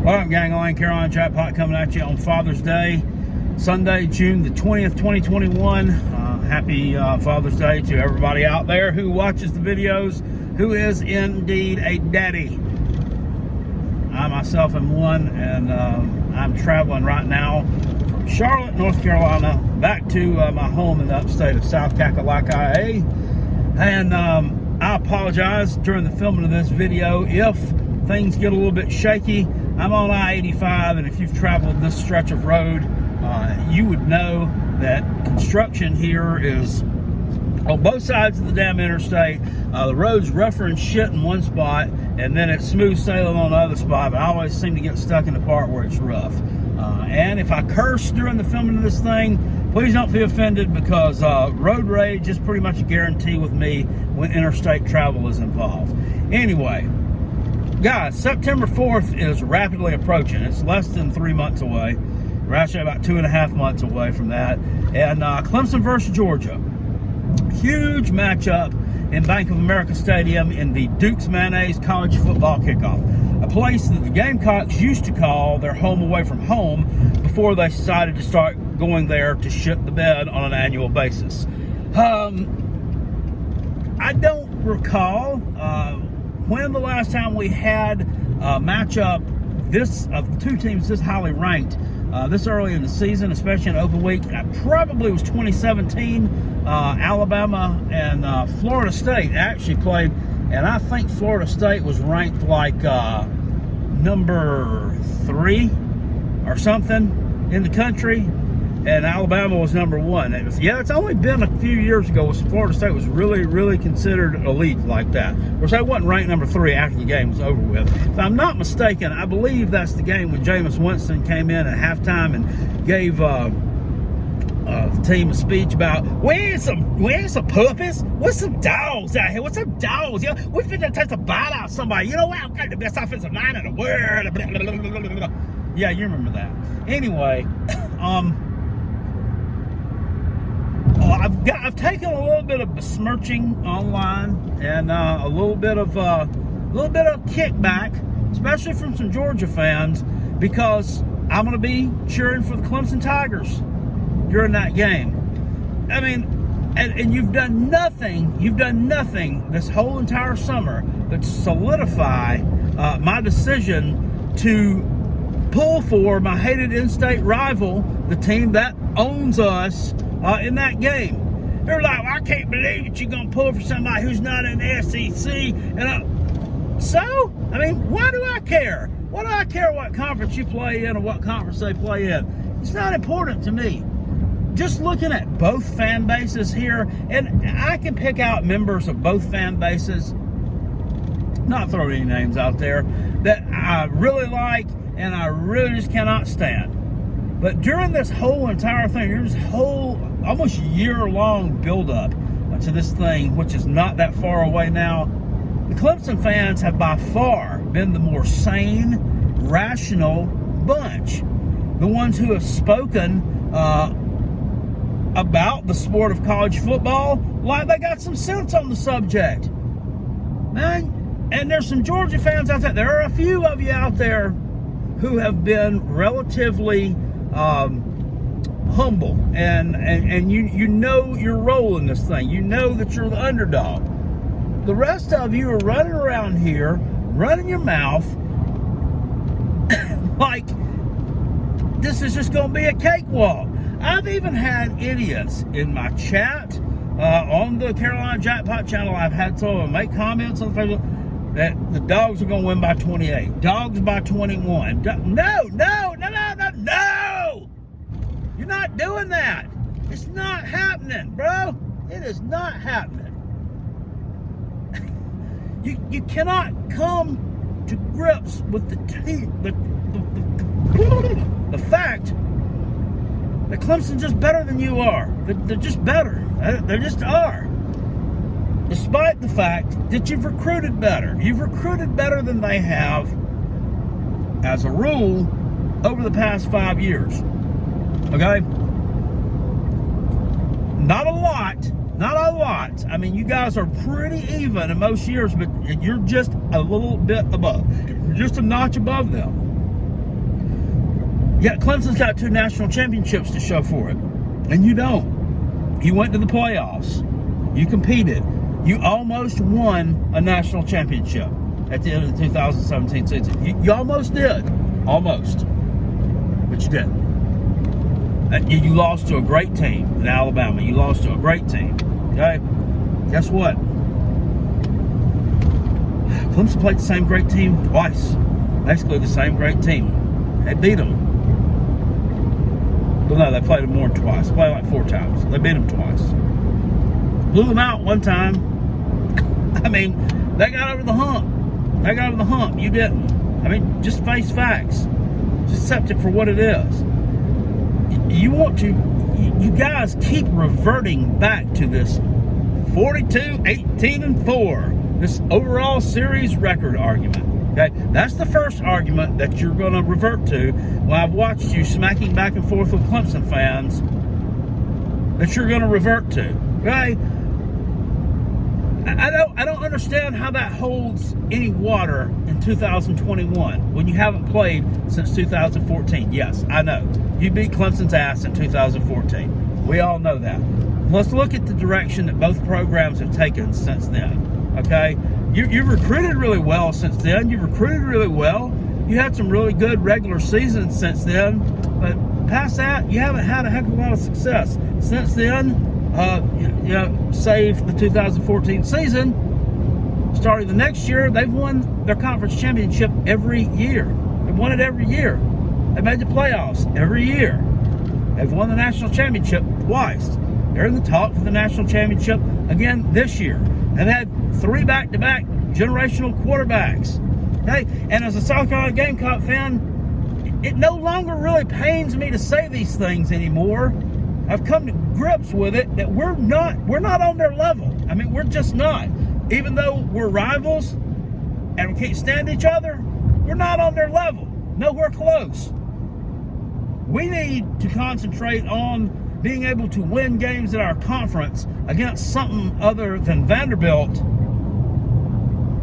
What up, gang? Line Carolina Jackpot coming at you on Father's Day, Sunday, June the 20th, 2021. Happy Father's Day to everybody out there who watches the videos, who is indeed a daddy. I myself am one, and I'm traveling right now from Charlotte, North Carolina, back to my home in the upstate of South Kakalaka. And I apologize during the filming of this video if things get a little bit shaky. I'm on I-85, and if you've traveled this stretch of road, you would know that construction here is on both sides of the damn interstate. The road's rougher and shit in one spot, and then it's smooth sailing on the other spot, but I always seem to get stuck in the part where it's rough. And if I curse during the filming of this thing, please don't be offended, because road rage is pretty much a guarantee with me when interstate travel is involved. Anyway, guys, September 4th is rapidly approaching. It's less than 3 months away. We're actually about 2.5 months away from that. And Clemson versus Georgia. Huge matchup in Bank of America Stadium in the Duke's Mayonnaise college football kickoff. A place that the Gamecocks used to call their home away from home before they decided to start going there to shit the bed on an annual basis. I don't recall when the last time we had a matchup of the two teams this highly ranked this early in the season, especially in open week. Probably was 2017. Alabama and Florida State actually played, and I think Florida State was ranked like number 3 or something in the country, and Alabama was number 1. It's only been a few years ago when Florida State was really considered elite like that. Of course, they wasn't ranked number 3 after the game was over with. If I'm not mistaken, I believe that's the game when Jameis Winston came in at halftime and gave the team a speech about, we're some puppies, we're some dogs out here, we're some dogs, you know, we finna take a bite out of somebody, you know what, I've got the best offensive line in the world, blah, blah, blah, blah, blah. Yeah, you remember that. Anyway, I've taken a little bit of besmirching online, and a little bit of kickback, especially from some Georgia fans, because I'm going to be cheering for the Clemson Tigers during that game. I mean, and you've done nothing this whole entire summer but solidify my decision to pull for my hated in-state rival, the team that owns us, in that game. They're like, well, I can't believe that you're going to pull for somebody who's not in the SEC. And so, I mean, why do I care? Why do I care what conference you play in or what conference they play in? It's not important to me. Just looking at both fan bases here, and I can pick out members of both fan bases, not throwing any names out there, that I really like and I really just cannot stand. But during this whole entire thing, there's whole almost year-long build-up to this thing, which is not that far away now, the Clemson fans have by far been the more sane, rational bunch. The ones who have spoken about the sport of college football like they got some sense on the subject. Man, and there's some Georgia fans out there. There are a few of you out there who have been relatively humble, and you know your role in this thing. You know that you're the underdog. The rest of you are running around here, running your mouth like this is just going to be a cakewalk. I've even had idiots in my chat on the Carolina Jackpot channel. I've had some of them make comments on Facebook that the dogs are going to win by 28. Dogs by 21. No! You're not doing that. It's not happening, bro. It is not happening. You cannot come to grips with the fact that Clemson's just better than you are. They're just better. They just are. Despite the fact that you've recruited better. You've recruited better than they have, as a rule, over the past 5 years. Okay? Not a lot. I mean, you guys are pretty even in most years, but you're just a little bit above. You're just a notch above them. Yeah, Clemson's got 2 national championships to show for it, and you don't. You went to the playoffs. You competed. You almost won a national championship at the end of the 2017 season. You almost did. Almost. But you didn't. And you lost to a great team in Alabama. You lost to a great team. Okay? Guess what? Clemson played the same great team twice. Basically the same great team. They beat them. Well, no, they played them more than twice. They played like 4 times. They beat them twice. Blew them out one time. I mean, they got over the hump. They got over the hump. You didn't. I mean, just face facts. Just accept it for what it is. You want to, you guys keep reverting back to this 42, 18, and 4, this overall series record argument. Okay, that's the first argument that you're going to revert to when I've watched you smacking back and forth with Clemson fans, that you're going to revert to. Okay, I don't understand how that holds any water in 2021 when you haven't played since 2014. Yes, I know you beat Clemson's ass in 2014. We all know that. Let's look at the direction that both programs have taken since then. Okay, you've recruited really well since then. You've recruited really well. You had some really good regular seasons since then, but past that, you haven't had a heck of a lot of success since then. Save the 2014 season. Starting the next year, they've won their conference championship every year. They've won it every year. They made the playoffs every year. They've won the national championship twice. They're in the talk for the national championship again this year. They've had 3 back-to-back generational quarterbacks. Okay? And as a South Carolina Gamecock fan, it no longer really pains me to say these things anymore. I've come to grips with it that we're not on their level. I mean, we're just not. Even though we're rivals and we can't stand each other, we're not on their level. Nowhere close. We need to concentrate on being able to win games in our conference against something other than Vanderbilt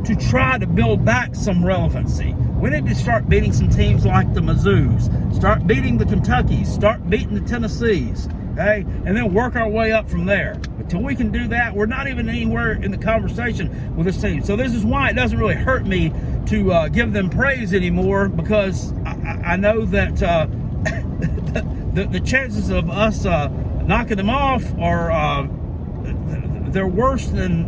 to try to build back some relevancy. We need to start beating some teams like the Mizzous, start beating the Kentuckys, start beating the Tennessees, okay? And then work our way up from there. Until we can do that, we're not even anywhere in the conversation with this team. So this is why it doesn't really hurt me to give them praise anymore, because I know that the chances of us knocking them off are they're worse than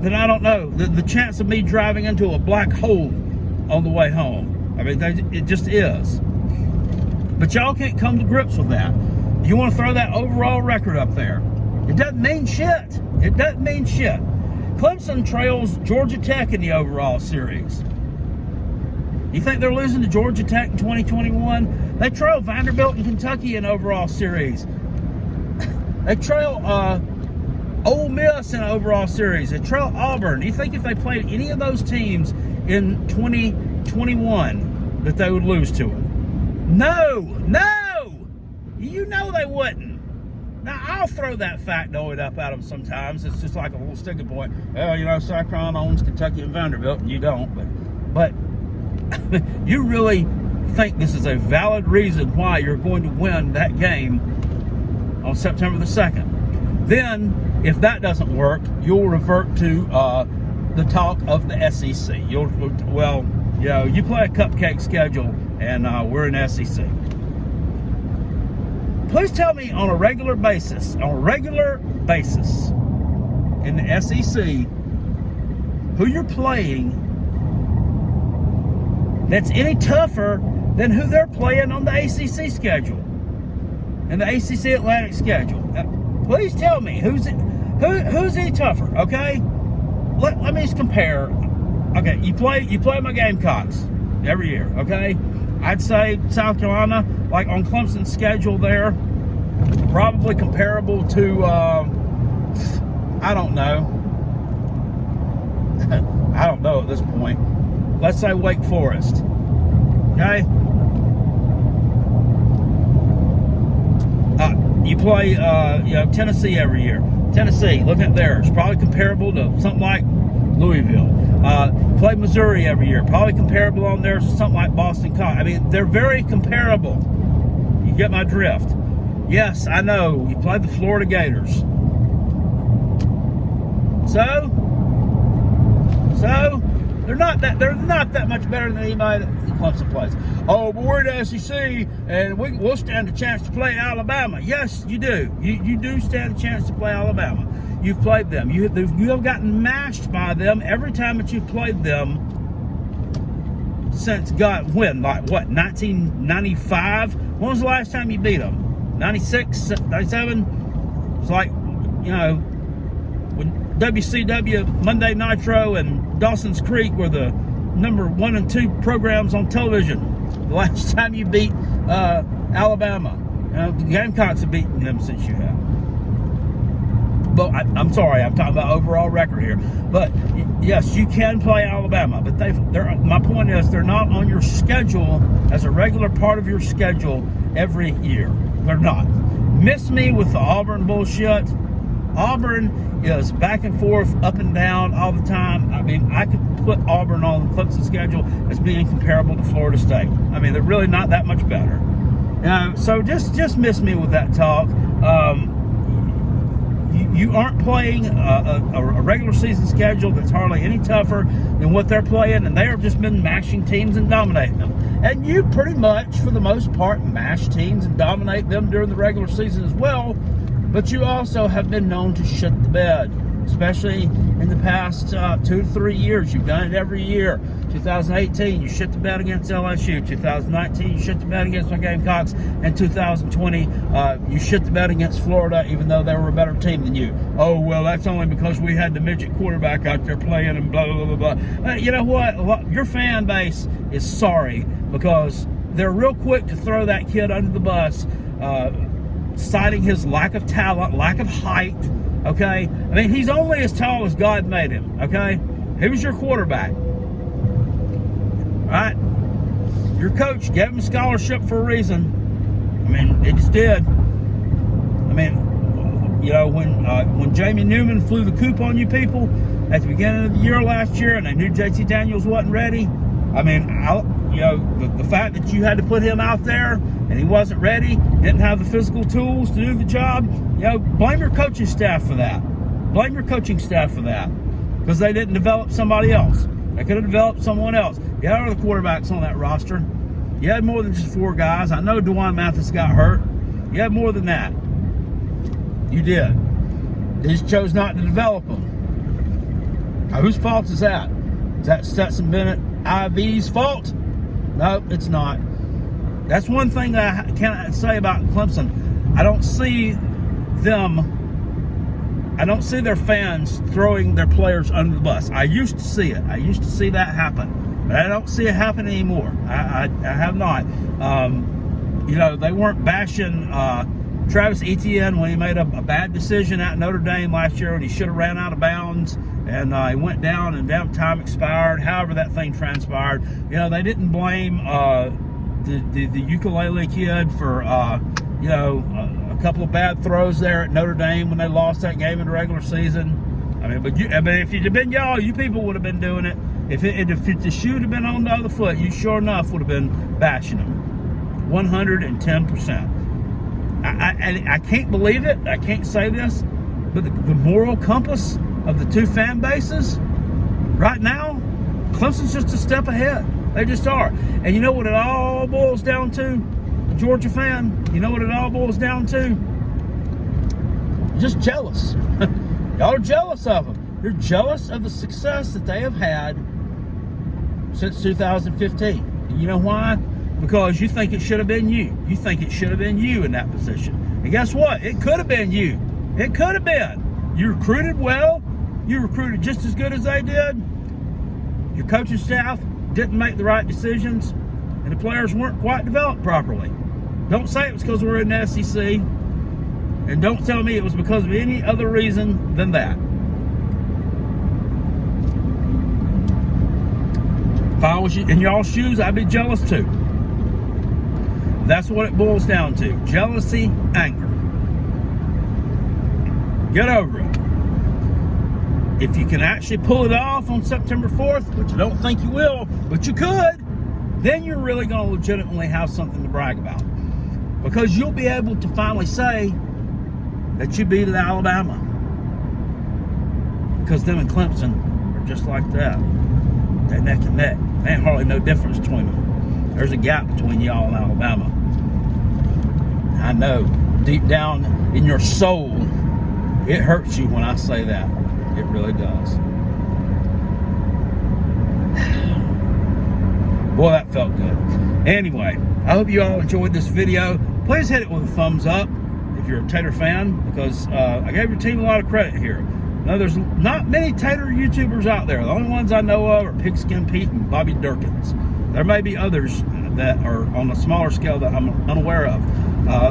I don't know. The chance of me driving into a black hole on the way home. I mean, it just is. But y'all can't come to grips with that. You want to throw that overall record up there. It doesn't mean shit. It doesn't mean shit. Clemson trails Georgia Tech in the overall series. You think they're losing to Georgia Tech in 2021? They trail Vanderbilt and Kentucky in overall series. They trail Ole Miss in overall series. They trail Auburn. Do you think if they played any of those teams in 2021 that they would lose to them? No! You know they wouldn't. Now, I'll throw that factoid up at them sometimes. It's just like a little sticking point. Well, South Carolina owns Kentucky and Vanderbilt, and you don't. But you really think this is a valid reason why you're going to win that game on September the 2nd. Then, if that doesn't work, you'll revert to the talk of the SEC. You play a cupcake schedule, and we're in SEC. Please tell me on a regular basis, in the SEC, who you're playing that's any tougher than who they're playing on the ACC schedule and the ACC Atlantic schedule. Please tell me who's any tougher, okay? Let me just compare. Okay, you play my Gamecocks every year, okay? I'd say South Carolina, like on Clemson's schedule there, probably comparable to, I don't know. I don't know at this point. Let's say Wake Forest, okay? You play, Tennessee every year. Tennessee, look at theirs, probably comparable to something like Louisville. Play Missouri every year. Probably comparable on there to something like Boston College. I mean, they're very comparable. You get my drift. Yes, I know. You played the Florida Gators. So they're not that much better than anybody that Clemson plays. Oh, but we're the SEC, and we'll stand a chance to play Alabama. Yes, you do. You do stand a chance to play Alabama. You've played them. You have gotten mashed by them every time that you've played them since when? Like what? 1995? When was the last time you beat them? 96, 97? It's like, you know, when WCW, Monday Nitro, and Dawson's Creek were the number 1 and 2 programs on television. The last time you beat Alabama. The Gamecocks have beaten them since you have. But I'm sorry, I'm talking about overall record here. But yes, you can play Alabama. But my point is, they're not on your schedule as a regular part of your schedule every year. They're not. Miss me with the Auburn bullshit. Auburn is back and forth, up and down all the time. I mean, I could put Auburn on the Clemson schedule as being comparable to Florida State. I mean, they're really not that much better. So just miss me with that talk. You aren't playing a regular season schedule that's hardly any tougher than what they're playing, and they have just been mashing teams and dominating them. And you pretty much, for the most part, mash teams and dominate them during the regular season as well. But you also have been known to shit the bed, especially in the past 2 to 3 years. You've done it every year. 2018, you shit the bed against LSU. 2019, you shit the bed against my Gamecocks. And 2020, you shit the bed against Florida, even though they were a better team than you. Oh, well, that's only because we had the midget quarterback out there playing and blah, blah, blah, blah. You know what? Your fan base is sorry because they're real quick to throw that kid under the bus, citing his lack of talent, lack of height, okay? I mean, he's only as tall as God made him, okay? He was your quarterback, right? Your coach gave him a scholarship for a reason. I mean, it just did. I mean, you know, when Jamie Newman flew the coop on you people at the beginning of the year last year and they knew JT Daniels wasn't ready, I mean, you know, the fact that you had to put him out there and he wasn't ready, didn't have the physical tools to do the job, you know, blame your coaching staff for that. Blame your coaching staff for that because they didn't develop somebody else. They could have developed someone else. You had other quarterbacks on that roster. You had more than just 4 guys. I know DeJuan Mathis got hurt. You had more than that. You did. They just chose not to develop them. Now, whose fault is that? Is that Stetson Bennett IV's fault? No, it's not. That's one thing that I can't say about Clemson. I don't see their fans throwing their players under the bus. I used to see it. I used to see that happen. But I don't see it happen anymore. I have not. You know, they weren't bashing Travis Etienne when he made a bad decision at Notre Dame last year when he should have ran out of bounds and he went down and damn time expired. However that thing transpired. You know, they didn't blame the ukulele kid for, you know, a couple of bad throws there at Notre Dame when they lost that game in the regular season. I mean, but if it had been y'all, you people would have been doing it. If the shoe had been on the other foot, you sure enough would have been bashing them. 110%. I can't believe it. I can't say this, but the moral compass of the two fan bases right now, Clemson's just a step ahead. They just are. And you know what it all boils down to, Georgia fan? You know what it all boils down to? Just jealous. Y'all are jealous of them. You're jealous of the success that they have had since 2015. And you know why? Because you think it should have been you. You think it should have been you in that position. And guess what? It could have been you. It could have been. You recruited well. You recruited just as good as they did. Your coaching staff didn't make the right decisions. And the players weren't quite developed properly. Don't say it was because we're in the SEC. And don't tell me it was because of any other reason than that. If I was in y'all's shoes, I'd be jealous too. That's what it boils down to. Jealousy, anger. Get over it. if you can actually pull it off on September 4th, which I don't think you will, but you could, then you're really going to legitimately have something to brag about. Because you'll be able to finally say that you beat Alabama. Because them and Clemson are just like that. They're neck and neck. There ain't hardly no difference between them. There's a gap between y'all and Alabama. I know, deep down in your soul, it hurts you when I say that. It really does. Boy, that felt good. Anyway, I hope you all enjoyed this video. Please hit it with a thumbs up if you're a Tater fan, because I gave your team a lot of credit here. Now, there's not many Tater YouTubers out there. The only ones I know of are Pigskin Pete and Bobby Durkins. There may be others that are on a smaller scale that I'm unaware of.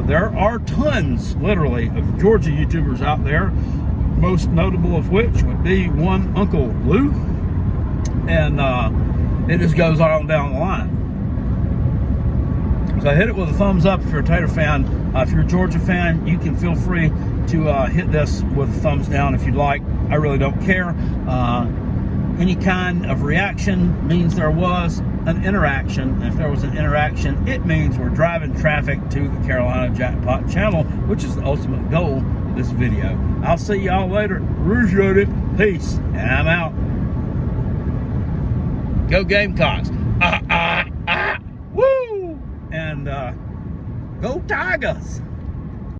There are tons, literally, of Georgia YouTubers out there, most notable of which would be one Uncle Lou, and it just goes on down the line. So hit it with a thumbs up if you're a Tater fan. If you're a Georgia fan, you can feel free to hit this with a thumbs down if you'd like. I really don't care. Any kind of reaction means there was an interaction. And if there was an interaction, it means we're driving traffic to the Carolina Jackpot channel, which is the ultimate goal of this video. I'll see y'all later. Appreciate it. Peace. And I'm out. Go Gamecocks. Woo! And go Tigers.